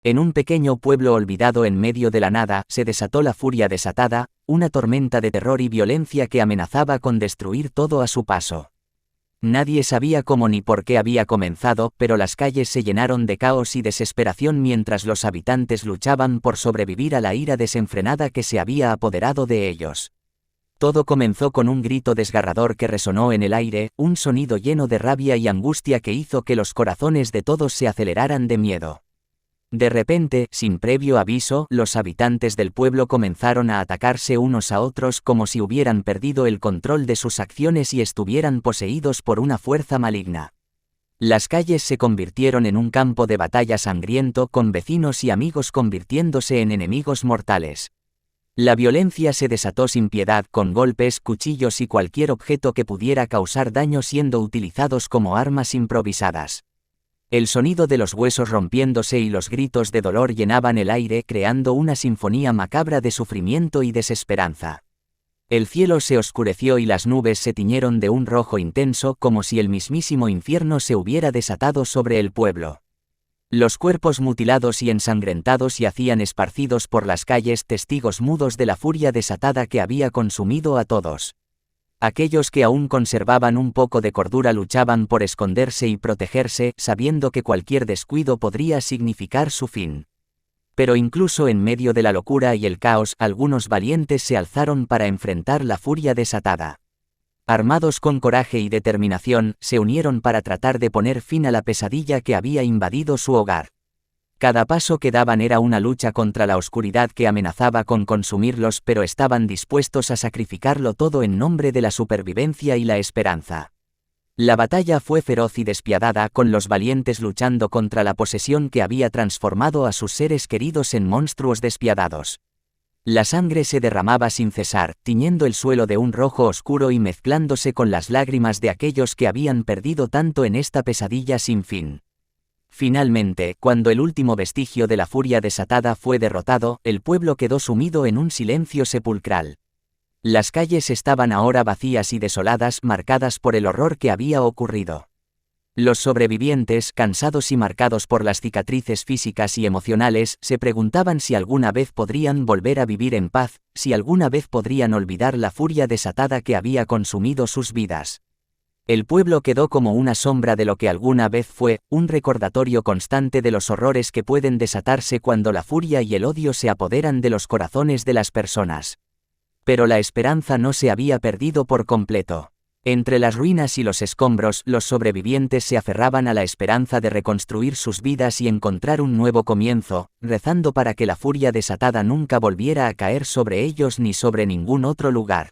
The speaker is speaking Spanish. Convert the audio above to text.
En un pequeño pueblo olvidado en medio de la nada, se desató la furia desatada, una tormenta de terror y violencia que amenazaba con destruir todo a su paso. Nadie sabía cómo ni por qué había comenzado, pero las calles se llenaron de caos y desesperación mientras los habitantes luchaban por sobrevivir a la ira desenfrenada que se había apoderado de ellos. Todo comenzó con un grito desgarrador que resonó en el aire, un sonido lleno de rabia y angustia que hizo que los corazones de todos se aceleraran de miedo. De repente, sin previo aviso, los habitantes del pueblo comenzaron a atacarse unos a otros como si hubieran perdido el control de sus acciones y estuvieran poseídos por una fuerza maligna. Las calles se convirtieron en un campo de batalla sangriento, con vecinos y amigos convirtiéndose en enemigos mortales. La violencia se desató sin piedad, con golpes, cuchillos y cualquier objeto que pudiera causar daño siendo utilizados como armas improvisadas. El sonido de los huesos rompiéndose y los gritos de dolor llenaban el aire, creando una sinfonía macabra de sufrimiento y desesperanza. El cielo se oscureció y las nubes se tiñeron de un rojo intenso, como si el mismísimo infierno se hubiera desatado sobre el pueblo. Los cuerpos mutilados y ensangrentados yacían esparcidos por las calles, testigos mudos de la furia desatada que había consumido a todos. Aquellos que aún conservaban un poco de cordura luchaban por esconderse y protegerse, sabiendo que cualquier descuido podría significar su fin. Pero incluso en medio de la locura y el caos, algunos valientes se alzaron para enfrentar la furia desatada. Armados con coraje y determinación, se unieron para tratar de poner fin a la pesadilla que había invadido su hogar. Cada paso que daban era una lucha contra la oscuridad que amenazaba con consumirlos, pero estaban dispuestos a sacrificarlo todo en nombre de la supervivencia y la esperanza. La batalla fue feroz y despiadada, con los valientes luchando contra la posesión que había transformado a sus seres queridos en monstruos despiadados. La sangre se derramaba sin cesar, tiñendo el suelo de un rojo oscuro y mezclándose con las lágrimas de aquellos que habían perdido tanto en esta pesadilla sin fin. Finalmente, cuando el último vestigio de la furia desatada fue derrotado, el pueblo quedó sumido en un silencio sepulcral. Las calles estaban ahora vacías y desoladas, marcadas por el horror que había ocurrido. Los sobrevivientes, cansados y marcados por las cicatrices físicas y emocionales, se preguntaban si alguna vez podrían volver a vivir en paz, si alguna vez podrían olvidar la furia desatada que había consumido sus vidas. El pueblo quedó como una sombra de lo que alguna vez fue, un recordatorio constante de los horrores que pueden desatarse cuando la furia y el odio se apoderan de los corazones de las personas. Pero la esperanza no se había perdido por completo. Entre las ruinas y los escombros, los sobrevivientes se aferraban a la esperanza de reconstruir sus vidas y encontrar un nuevo comienzo, rezando para que la furia desatada nunca volviera a caer sobre ellos ni sobre ningún otro lugar.